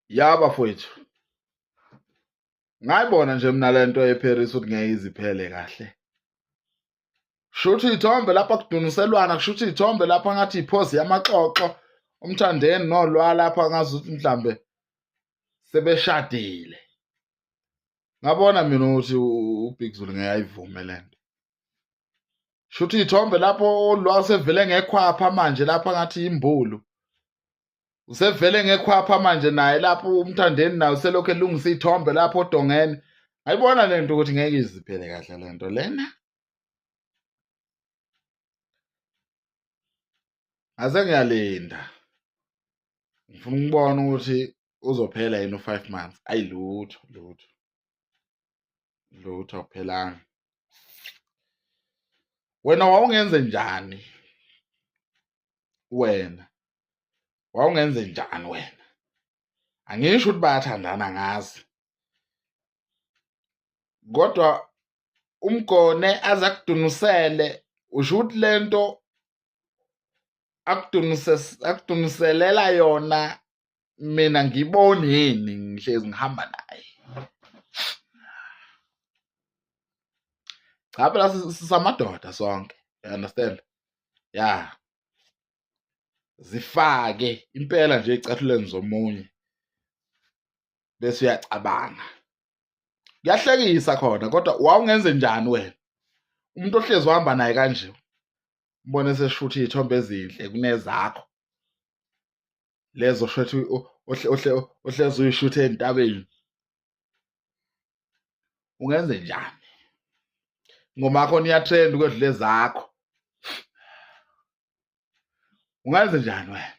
Yaba mfowethu, ngayibona nje mina lento eParis ukuthi ngeke iziphele kahle. Shutha iy'thombe lapha kuduniselwana, kushuthi iy'thombe lapha ngathi iphozi yamaxoxo, Mthandeni nolwa lapha ngazuthi mhlambe sebeshadile. Ngabona mina ukuthi uBig Zulu ngeke ayivume lento. Shutha iy'thombe lapho olwa usevele ngekhwapha manje lapha ngathi imbulu. Usevele ngekhwapha manje naye lapho uMthandeni naye uselokhu elungisa iy'thombe lapho odongeni. Ngayibona lento ukuthi ngeke iziphele kahle lento lena. Ase ngiyalinda. Ngifuna ukubona ukuthi uzophela yini u5 months. Ayi lutho awuphelanga. Wena wawungenze njani? Wawungenze njani wena? Angisho ukuthi bayathandana ngazi. Kodwa umgone aze akudunisele usho ukuthi lento akuduniselela yona mina ngiboneni ngihlezi ngihamba naye. Cha phela sisamadoda sonke, you understand? Ya. Zifake impela nje eyicathulweni zomunye bese uyacabanga. Kuyahlekisa khona kodwa wawungenze njani wena? Umuntu ohlezi uhamba naye kanje ubone seshutha iy'thombe ezinhle kunezakho. Lezo shothi ohlezi uyishutha ey'ntabeni. Ungenze njani? Ingoma yakhona iyatrend ukwedlula ezakho. Ungenze njani wena?